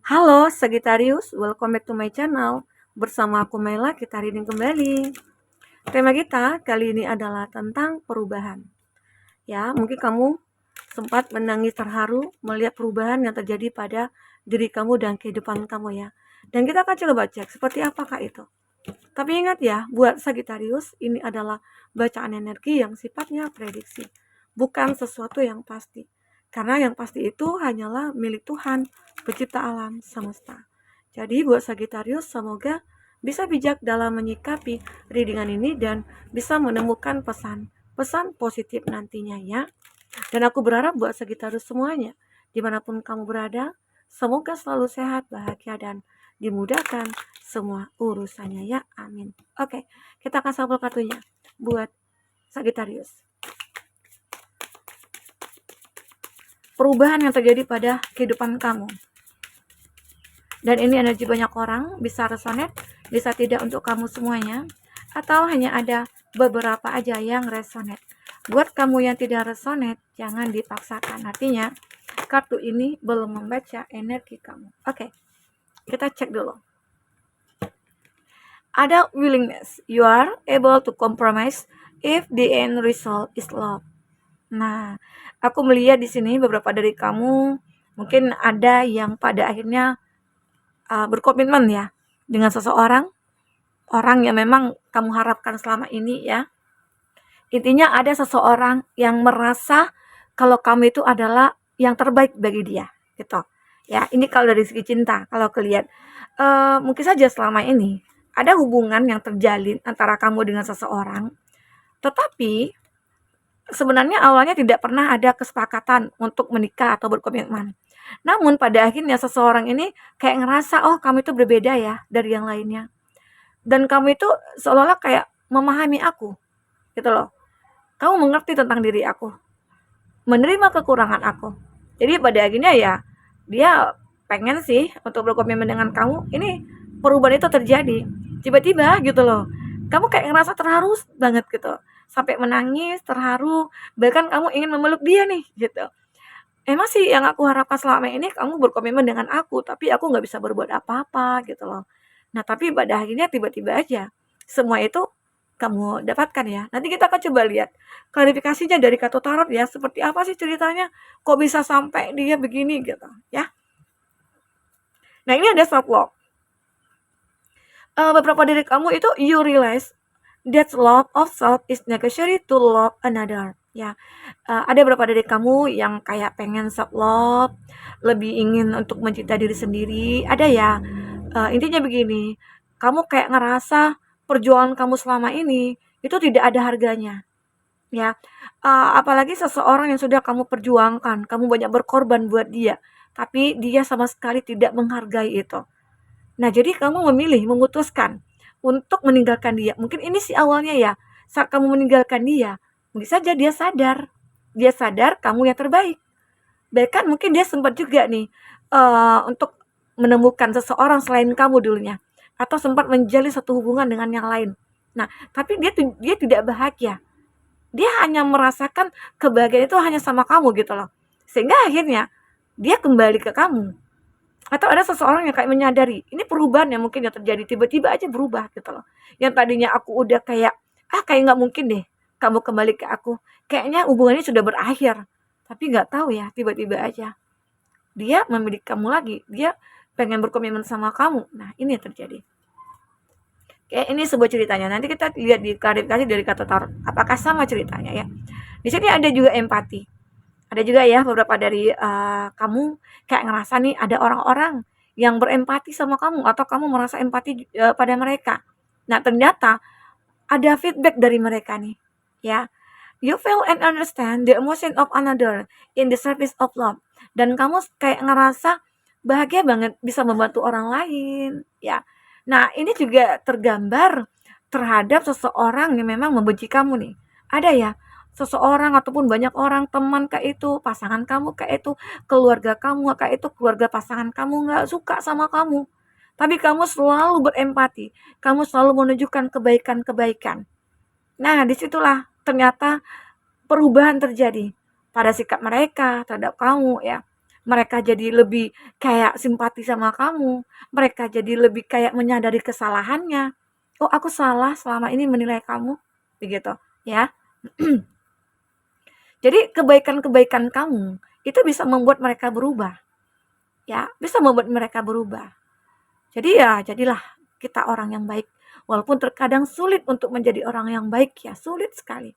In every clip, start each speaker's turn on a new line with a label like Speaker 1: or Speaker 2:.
Speaker 1: Halo Sagittarius, welcome back to my channel. Bersama aku Mela, kita reading kembali. Tema kita kali ini adalah tentang perubahan. Ya, mungkin kamu sempat menangis terharu melihat perubahan yang terjadi pada diri kamu dan kehidupan kamu ya. Dan kita akan coba cek seperti apakah itu. Tapi ingat ya, buat Sagittarius ini adalah bacaan energi yang sifatnya prediksi, bukan sesuatu yang pasti. Karena yang pasti itu hanyalah milik Tuhan, pencipta alam semesta. Jadi buat Sagittarius semoga bisa bijak dalam menyikapi readingan ini dan bisa menemukan pesan positif nantinya ya. Dan aku berharap buat Sagittarius semuanya, dimanapun kamu berada, semoga selalu sehat, bahagia, dan dimudahkan semua urusannya ya, amin. Oke, kita akan sampel kartunya buat Sagittarius. Perubahan yang terjadi pada kehidupan kamu. Dan ini energi banyak orang, bisa resonate, bisa tidak untuk kamu semuanya, atau hanya ada beberapa aja yang resonate. Buat kamu yang tidak resonate, jangan dipaksakan. Artinya, kartu ini belum membaca energi kamu. Oke, kita cek dulu. Ada willingness. You are able to compromise if the end result is love. Nah, aku melihat di sini beberapa dari kamu mungkin ada yang pada akhirnya berkomitmen ya dengan seseorang, orang yang memang kamu harapkan selama ini ya. Intinya ada seseorang yang merasa kalau kamu itu adalah yang terbaik bagi dia, gitu. Ya, ini kalau dari segi cinta, kalau kelihat mungkin saja selama ini ada hubungan yang terjalin antara kamu dengan seseorang, tetapi sebenarnya awalnya tidak pernah ada kesepakatan untuk menikah atau berkomitmen. Namun pada akhirnya seseorang ini kayak ngerasa, oh kamu itu berbeda ya dari yang lainnya. Dan kamu itu seolah-olah kayak memahami aku, gitu loh. Kamu mengerti tentang diri aku, menerima kekurangan aku. Jadi pada akhirnya ya, dia pengen sih untuk berkomitmen dengan kamu. Ini perubahan itu terjadi tiba-tiba gitu loh. Kamu kayak ngerasa terharu banget gitu, sampai menangis, terharu, bahkan kamu ingin memeluk dia nih gitu. Emang sih yang aku harapkan selama ini kamu berkomitmen dengan aku, tapi aku nggak bisa berbuat apa-apa gitu loh. Nah tapi pada akhirnya tiba-tiba aja semua itu kamu dapatkan ya. Nanti kita akan coba lihat klarifikasinya dari kartu tarot ya, seperti apa sih ceritanya, kok bisa sampai dia begini gitu ya. Nah ini ada self love. Beberapa dari kamu itu you realize that love of self is necessary to love another. Ya, ada beberapa dari kamu yang kayak pengen self love, lebih ingin untuk mencintai diri sendiri. Ada ya. Intinya begini, kamu kayak ngerasa perjuangan kamu selama ini itu tidak ada harganya. Ya, apalagi seseorang yang sudah kamu perjuangkan, kamu banyak berkorban buat dia, tapi dia sama sekali tidak menghargai itu. Nah, jadi kamu memilih, memutuskan untuk meninggalkan dia. Mungkin ini sih awalnya ya, saat kamu meninggalkan dia, mungkin saja dia sadar kamu yang terbaik. Bahkan mungkin dia sempat juga nih untuk menemukan seseorang selain kamu dulunya, atau sempat menjalin satu hubungan dengan yang lain. Nah, tapi dia tidak bahagia. Dia hanya merasakan kebahagiaan itu hanya sama kamu gitu loh. Sehingga akhirnya dia kembali ke kamu. Atau ada seseorang yang kayak menyadari, ini perubahan yang mungkin yang terjadi, tiba-tiba aja berubah gitu loh. Yang tadinya aku udah kayak, kayak nggak mungkin deh kamu kembali ke aku. Kayaknya hubungannya sudah berakhir. Tapi nggak tahu ya, tiba-tiba aja. Dia memiliki kamu lagi, dia pengen berkomitmen sama kamu. Nah, ini yang terjadi. Kayak ini sebuah ceritanya. Nanti kita lihat di klarifikasi dari kata tarot. Apakah sama ceritanya ya? Di sini ada juga empati. Ada juga ya beberapa dari kamu kayak ngerasa nih ada orang-orang yang berempati sama kamu atau kamu merasa empati pada mereka. Nah, ternyata ada feedback dari mereka nih, ya. You feel and understand the emotion of another in the service of love. Dan kamu kayak ngerasa bahagia banget bisa membantu orang lain, ya. Nah, ini juga tergambar terhadap seseorang yang memang membenci kamu nih. Ada ya, seseorang ataupun banyak orang, teman kayak itu, pasangan kamu kayak itu, keluarga kamu kayak itu, keluarga pasangan kamu nggak suka sama kamu. Tapi kamu selalu berempati, kamu selalu menunjukkan kebaikan-kebaikan. Nah, disitulah ternyata perubahan terjadi pada sikap mereka terhadap kamu ya. Mereka jadi lebih kayak simpati sama kamu, mereka jadi lebih kayak menyadari kesalahannya. "Oh, aku salah selama ini menilai kamu," begitu, ya. Jadi kebaikan-kebaikan kamu itu bisa membuat mereka berubah, ya, bisa membuat mereka berubah. Jadi ya jadilah kita orang yang baik, walaupun terkadang sulit untuk menjadi orang yang baik ya, sulit sekali.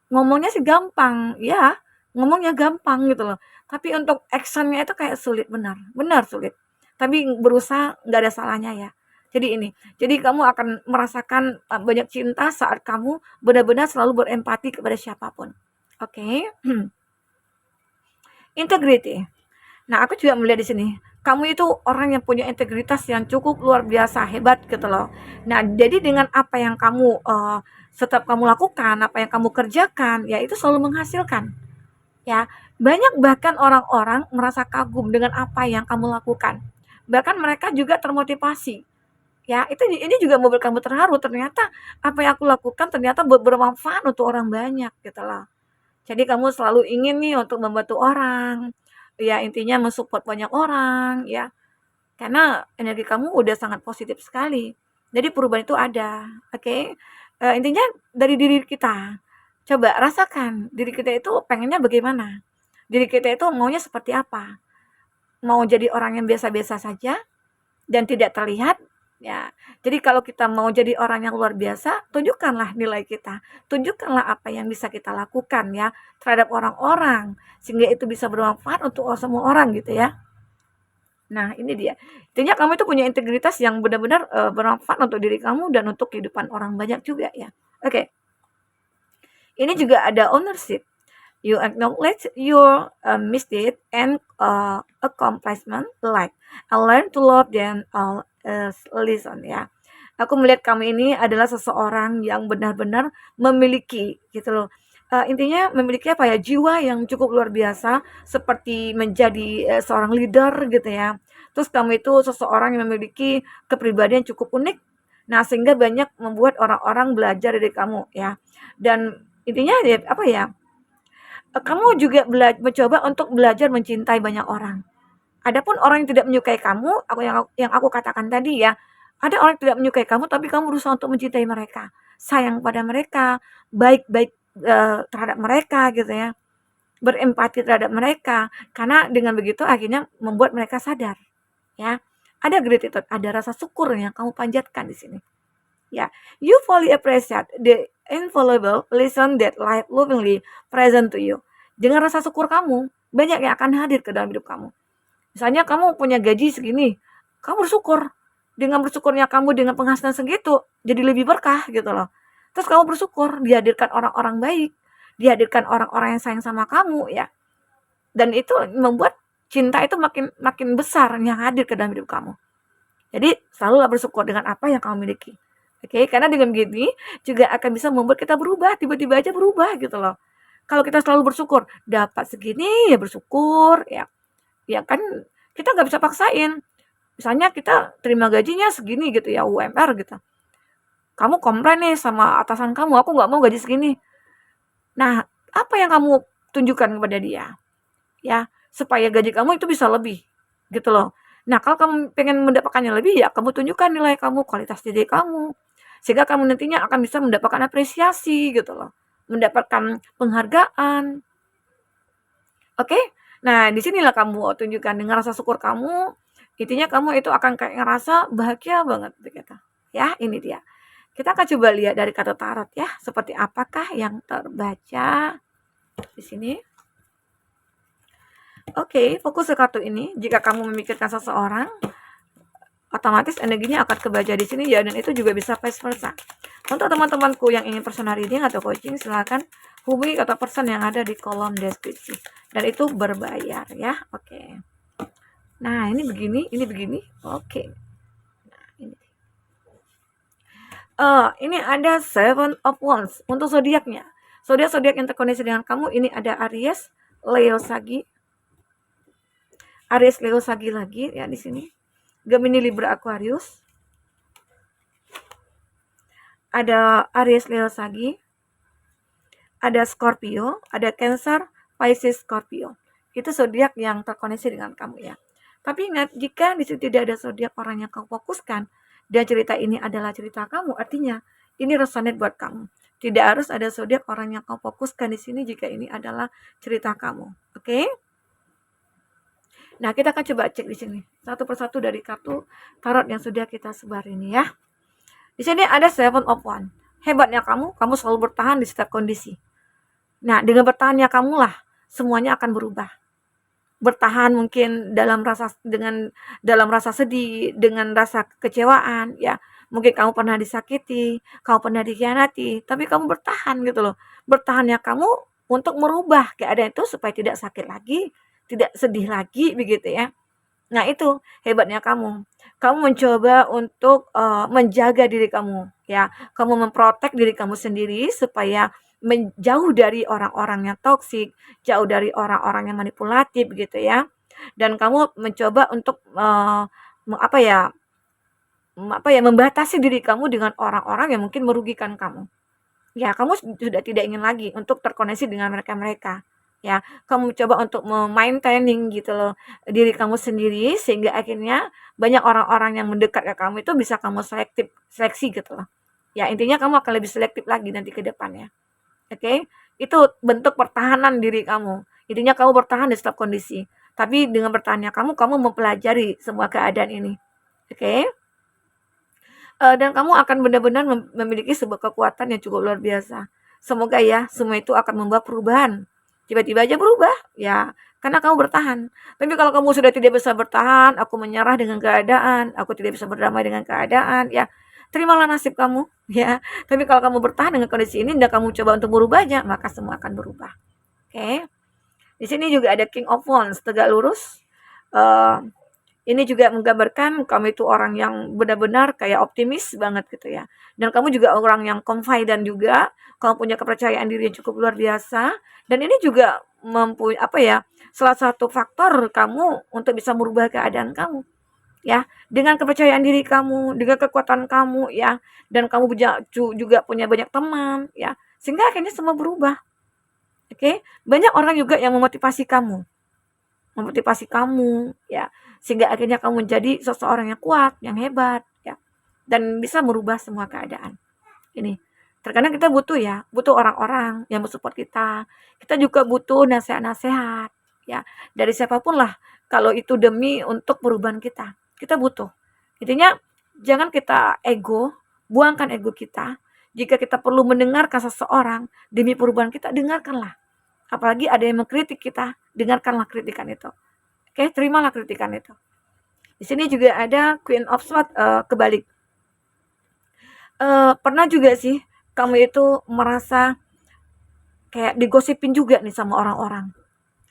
Speaker 1: Ngomongnya sih gampang, ya, ngomongnya gampang gitu loh, tapi untuk actionnya itu kayak sulit, benar, benar sulit. Tapi berusaha nggak ada salahnya ya. Jadi ini, jadi kamu akan merasakan, banyak cinta saat kamu benar-benar selalu berempati kepada siapapun. Oke. Integrity. Nah, aku juga melihat di sini, kamu itu orang yang punya integritas yang cukup luar biasa hebat gitu loh. Nah, jadi dengan apa yang kamu, setiap kamu lakukan, apa yang kamu kerjakan, ya itu selalu menghasilkan, ya. Banyak bahkan orang-orang merasa kagum dengan apa yang kamu lakukan. Bahkan mereka juga termotivasi, ya. Ini juga membuat kamu terharu, ternyata apa yang aku lakukan ternyata bermanfaat untuk orang banyak gitu loh. Jadi kamu selalu ingin nih untuk membantu orang, ya intinya mensupport banyak orang ya, karena energi kamu udah sangat positif sekali. Jadi perubahan itu ada, oke? Intinya dari diri kita. Coba rasakan diri kita itu pengennya bagaimana? Diri kita itu maunya seperti apa? Mau jadi orang yang biasa-biasa saja dan tidak terlihat, ya. Jadi kalau kita mau jadi orang yang luar biasa, tunjukkanlah nilai kita, tunjukkanlah apa yang bisa kita lakukan ya terhadap orang-orang, sehingga itu bisa bermanfaat untuk semua orang gitu ya. Nah ini dia, intinya kamu itu punya integritas yang benar-benar, bermanfaat untuk diri kamu dan untuk kehidupan orang banyak juga ya. Oke, ini juga ada ownership. You acknowledge your misdeed and accomplishment like I learn to love them all listen ya. Aku melihat kamu ini adalah seseorang yang benar-benar memiliki gitu loh. Intinya memiliki apa ya, jiwa yang cukup luar biasa seperti menjadi seorang leader gitu ya. Terus kamu itu seseorang yang memiliki kepribadian cukup unik. Nah, sehingga banyak membuat orang-orang belajar dari kamu ya. Dan intinya ya apa ya? Kamu juga mencoba untuk belajar mencintai banyak orang. Adapun orang yang tidak menyukai kamu, yang aku katakan tadi ya, ada orang yang tidak menyukai kamu, tapi kamu berusaha untuk mencintai mereka, sayang pada mereka, baik-baik terhadap mereka gitu ya, berempati terhadap mereka, karena dengan begitu akhirnya membuat mereka sadar, ya. Ada gratitude, ada rasa syukur yang kamu panjatkan di sini. Ya, you fully appreciate the invaluable lesson that life lovingly present to you. Dengan rasa syukur kamu, banyak yang akan hadir ke dalam hidup kamu. Misalnya kamu punya gaji segini, kamu bersyukur. Dengan bersyukurnya kamu dengan penghasilan segitu, jadi lebih berkah gitu loh. Terus kamu bersyukur dihadirkan orang-orang baik, dihadirkan orang-orang yang sayang sama kamu ya. Dan itu membuat cinta itu makin makin besar yang hadir ke dalam hidup kamu. Jadi selalulah bersyukur dengan apa yang kamu miliki. Oke, karena dengan gini juga akan bisa membuat kita berubah, tiba-tiba aja berubah gitu loh. Kalau kita selalu bersyukur, dapat segini ya bersyukur ya. Ya kan kita nggak bisa paksain. Misalnya kita terima gajinya segini gitu ya, UMR gitu. Kamu komplain nih sama atasan kamu, aku nggak mau gaji segini. Nah, apa yang kamu tunjukkan kepada dia? Ya, supaya gaji kamu itu bisa lebih, gitu loh. Nah, kalau kamu pengen mendapatkannya lebih, ya kamu tunjukkan nilai kamu, kualitas diri kamu. Sehingga kamu nantinya akan bisa mendapatkan apresiasi gitu loh. Mendapatkan penghargaan. Oke? Nah, disinilah kamu tunjukkan dengan rasa syukur kamu, intinya kamu itu akan kayak ngerasa bahagia banget gitu. Ya, ini dia. Kita akan coba lihat dari kartu tarot ya, seperti apakah yang terbaca di sini. Oke, fokus ke kartu ini. Jika kamu memikirkan seseorang, otomatis energinya akan kebaca di sini ya, dan itu juga bisa vice versa. Untuk teman-temanku yang ingin personal reading atau coaching, silakan hubungi kata person yang ada di kolom deskripsi, dan itu berbayar ya. Oke. Nah, ini begini. Oke. Nah, ini ada Seven of Wands untuk zodiaknya. Zodiak yang terkoneksi dengan kamu ini ada Aries, Leo, Sagi. Aries, Leo, Sagi lagi ya di sini. Gemini, Libra, Aquarius. Ada Aries, Leo, Sagi. Ada Scorpio, ada Cancer, Pisces, Scorpio. itu zodiak yang terkoneksi dengan kamu ya. Tapi ingat, jika di situ tidak ada zodiak orang yang kamu fokuskan, dan cerita ini adalah cerita kamu, artinya ini resonate buat kamu. Tidak harus ada zodiak orang yang kamu fokuskan di sini jika ini adalah cerita kamu. Oke? Nah, kita akan coba cek di sini satu persatu dari kartu tarot yang sudah kita sebar ini ya. Di sini ada Seven of Wands. Hebatnya kamu selalu bertahan di setiap kondisi. Nah, dengan bertahannya kamulah semuanya akan berubah. Bertahan mungkin dalam rasa sedih, dengan rasa kekecewaan ya. Mungkin kamu pernah disakiti, kamu pernah dikhianati, tapi kamu bertahan gitu loh. Bertahannya kamu untuk merubah keadaan itu supaya tidak sakit lagi, tidak sedih lagi begitu ya. Nah, itu hebatnya kamu. Kamu mencoba untuk menjaga diri kamu ya. Kamu memprotek diri kamu sendiri supaya menjauh dari orang-orang yang toksik, jauh dari orang-orang yang manipulatif gitu ya. Dan kamu mencoba untuk membatasi diri kamu dengan orang-orang yang mungkin merugikan kamu. Ya, kamu sudah tidak ingin lagi untuk terkoneksi dengan mereka-mereka. Ya, kamu coba untuk maintaining gitu loh diri kamu sendiri sehingga akhirnya banyak orang-orang yang mendekat ke kamu itu bisa kamu seleksi gitu loh. Ya, intinya kamu akan lebih selektif lagi nanti ke depannya. Oke? Itu bentuk pertahanan diri kamu. Intinya kamu bertahan di setiap kondisi. Tapi dengan bertahannya kamu mempelajari semua keadaan ini. Oke? Dan kamu akan benar-benar memiliki sebuah kekuatan yang cukup luar biasa. Semoga ya semua itu akan membawa perubahan. Tiba-tiba aja berubah, ya karena kamu bertahan. Tapi kalau kamu sudah tidak bisa bertahan, aku menyerah dengan keadaan, aku tidak bisa berdamai dengan keadaan, ya terimalah nasib kamu, ya. Tapi kalau kamu bertahan dengan kondisi ini dan kamu coba untuk merubahnya, maka semua akan berubah. Oke. Di sini juga ada King of Wands, tegak lurus. Ini juga menggambarkan kamu itu orang yang benar-benar kayak optimis banget gitu ya. Dan kamu juga orang yang confident juga, kamu punya kepercayaan diri yang cukup luar biasa. Dan ini juga salah satu faktor kamu untuk bisa merubah keadaan kamu. Ya, dengan kepercayaan diri kamu, dengan kekuatan kamu ya, dan kamu juga punya banyak teman ya, sehingga akhirnya semua berubah. Oke, banyak orang juga yang memotivasi kamu ya, sehingga akhirnya kamu menjadi seseorang yang kuat, yang hebat ya, dan bisa merubah semua keadaan. Ini terkadang kita butuh orang-orang yang mensupport kita. Kita juga butuh nasihat-nasihat ya dari siapapun lah, kalau itu demi untuk perubahan kita butuh. Intinya jangan kita buangkan ego kita. Jika kita perlu mendengarkan seseorang demi perubahan kita, dengarkanlah. Apalagi ada yang mengkritik kita, dengarkanlah kritikan itu. Oke, terimalah kritikan itu. Di sini juga ada Queen of Swords kebalik. Pernah juga sih kamu itu merasa kayak digosipin juga nih sama orang-orang.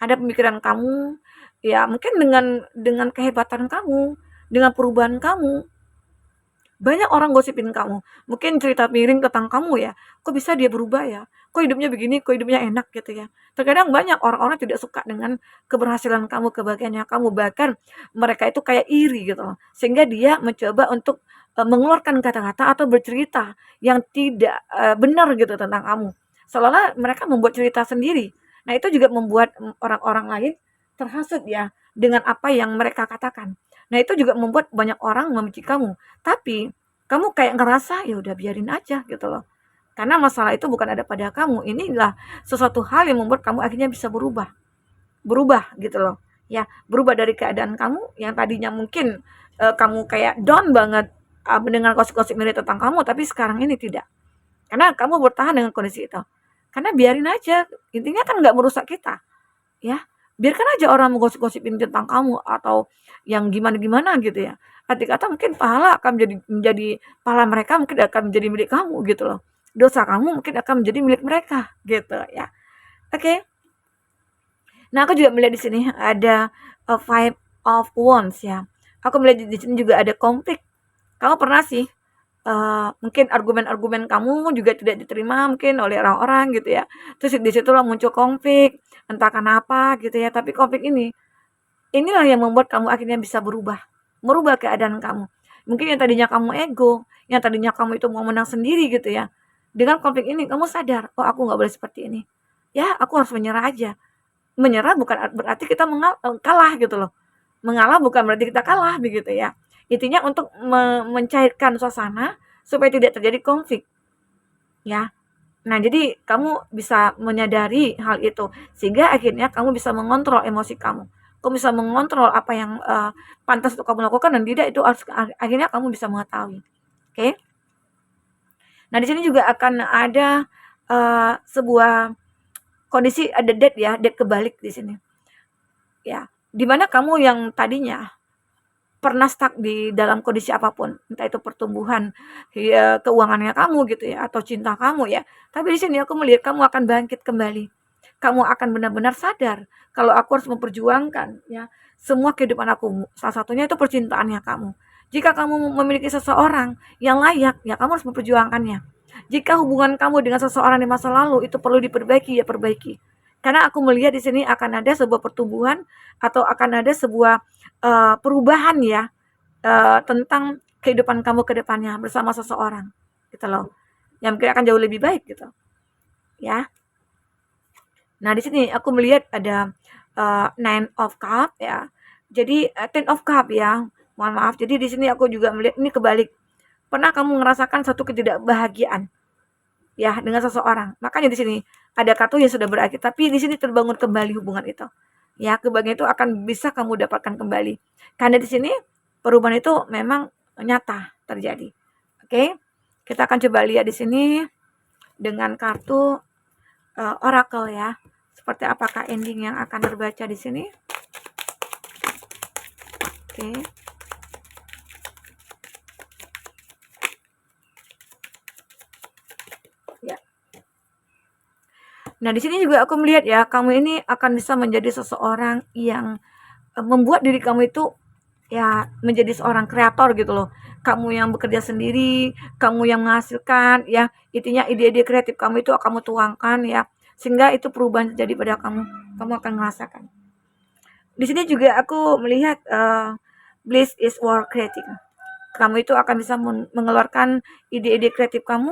Speaker 1: Ada pemikiran kamu, ya mungkin dengan kehebatan kamu, dengan perubahan kamu, banyak orang gosipin kamu. Mungkin cerita miring tentang kamu ya. Kok bisa dia berubah ya? Kok hidupnya begini? Kok hidupnya enak gitu ya? Terkadang banyak orang-orang tidak suka dengan keberhasilan kamu, kebahagiaannya kamu. Bahkan mereka itu kayak iri gitu loh. Sehingga dia mencoba untuk mengeluarkan kata-kata atau bercerita yang tidak benar gitu tentang kamu. Seolah-olah mereka membuat cerita sendiri. Nah, itu juga membuat orang-orang lain terhasut ya dengan apa yang mereka katakan. Nah, itu juga membuat banyak orang membenci kamu. Tapi kamu kayak ngerasa ya udah biarin aja gitu loh. Karena masalah itu bukan ada pada kamu. Inilah sesuatu hal yang membuat kamu akhirnya bisa berubah. Berubah gitu loh. Ya, berubah dari keadaan kamu yang tadinya mungkin kamu kayak down banget mendengar gosip-gosip miring tentang kamu, tapi sekarang ini tidak. Karena kamu bertahan dengan kondisi itu. Karena biarin aja. Intinya kan nggak merusak kita. Ya, biarkan aja orang menggosip-gosipin tentang kamu atau yang gimana-gimana gitu ya. Arti kata mungkin pahala akan menjadi pahala mereka mungkin akan menjadi milik kamu gitu loh. Dosa kamu mungkin akan menjadi milik mereka gitu ya. Oke. Nah, aku juga melihat di sini ada Five of Wands ya. Aku melihat di sini juga ada konflik. Kamu pernah sih mungkin argumen-argumen kamu juga tidak diterima mungkin oleh orang-orang gitu ya. Terus di situlah muncul konflik, entah kenapa gitu ya. Tapi konflik inilah yang membuat kamu akhirnya bisa merubah keadaan kamu. Mungkin yang tadinya kamu ego, yang tadinya kamu itu mau menang sendiri gitu ya. Dengan konflik ini kamu sadar, oh aku nggak boleh seperti ini. Ya, aku harus menyerah aja. menyerah bukan berarti kita kalah gitu loh. Mengalah bukan berarti kita kalah begitu ya. Intinya untuk mencairkan suasana supaya tidak terjadi konflik ya. Nah, jadi kamu bisa menyadari hal itu sehingga akhirnya kamu bisa mengontrol emosi kamu. Kamu bisa mengontrol apa yang pantas untuk kamu lakukan dan tidak itu harus akhirnya kamu bisa mengetahui. Oke? Nah, di sini juga akan ada sebuah kondisi ada death ya, death kebalik di sini. Ya, dimana kamu yang tadinya pernah stuck di dalam kondisi apapun, entah itu pertumbuhan ya, keuangannya kamu gitu ya, atau cinta kamu ya. Tapi di sini aku melihat kamu akan bangkit kembali. Kamu akan benar-benar sadar kalau aku harus memperjuangkan ya semua kehidupan aku. Salah satunya itu percintaannya kamu. Jika kamu memiliki seseorang yang layak, ya kamu harus memperjuangkannya. Jika hubungan kamu dengan seseorang di masa lalu itu perlu diperbaiki, ya perbaiki. Karena aku melihat di sini akan ada sebuah pertumbuhan atau akan ada sebuah perubahan ya tentang kehidupan kamu ke depannya bersama seseorang gitu loh. Yang mungkin akan jauh lebih baik gitu. Ya. Nah, di sini aku melihat ada Nine of Cup ya. Jadi Ten of Cup ya. Mohon maaf. Jadi di sini aku juga melihat ini kebalik. Pernah kamu merasakan satu ketidakbahagiaan ya dengan seseorang. Makanya di sini ada kartu yang sudah berakhir, tapi di sini terbangun kembali hubungan itu. Ya, kebahagiaan itu akan bisa kamu dapatkan kembali. Karena di sini perubahan itu memang nyata terjadi. Oke. Kita akan coba lihat di sini dengan kartu oracle ya. Seperti apakah ending yang akan terbaca di sini? Oke. Ya. Nah, di sini juga aku melihat ya, kamu ini akan bisa menjadi seseorang yang membuat diri kamu itu ya menjadi seorang kreator gitu loh. Kamu yang bekerja sendiri, kamu yang menghasilkan ya, intinya ide-ide kreatif kamu itu kamu tuangkan ya, sehingga itu perubahan terjadi pada kamu. Kamu akan merasakan. Di sini juga aku melihat bliss is worth creating. Kamu itu akan bisa mengeluarkan ide-ide kreatif kamu.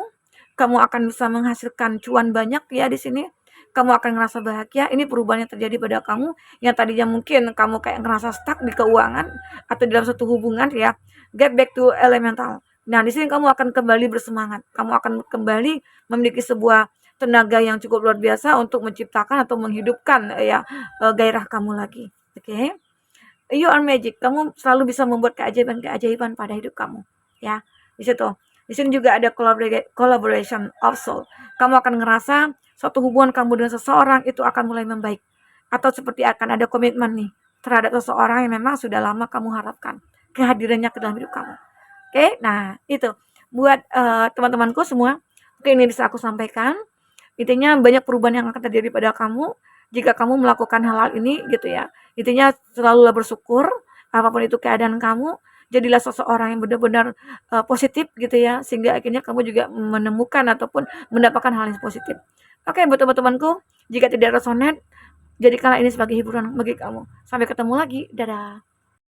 Speaker 1: Kamu akan bisa menghasilkan cuan banyak ya di sini. Kamu akan ngerasa bahagia. Ini perubahan yang terjadi pada kamu yang tadinya mungkin kamu kayak ngerasa stuck di keuangan atau dalam satu hubungan ya. Get back to elemental. Nah, di sini kamu akan kembali bersemangat. Kamu akan kembali memiliki sebuah tenaga yang cukup luar biasa untuk menciptakan atau menghidupkan ya gairah kamu lagi. Oke. Okay? You are magic. Kamu selalu bisa membuat keajaiban-keajaiban pada hidup kamu. Ya, di situ. Di sini juga ada collaboration of soul. Kamu akan ngerasa suatu hubungan kamu dengan seseorang itu akan mulai membaik. Atau seperti akan ada komitmen nih terhadap seseorang yang memang sudah lama kamu harapkan kehadirannya ke dalam hidup kamu. Oke, nah itu buat teman-temanku semua. Oke, ini bisa aku sampaikan. Intinya banyak perubahan yang akan terjadi pada kamu jika kamu melakukan hal-hal ini gitu ya. Intinya selalulah bersyukur apapun itu keadaan kamu, jadilah seseorang yang benar-benar positif gitu ya, sehingga akhirnya kamu juga menemukan ataupun mendapatkan hal yang positif. Oke, buat teman-temanku, jika tidak resonate, jadikanlah ini sebagai hiburan bagi kamu. Sampai ketemu lagi, dadah.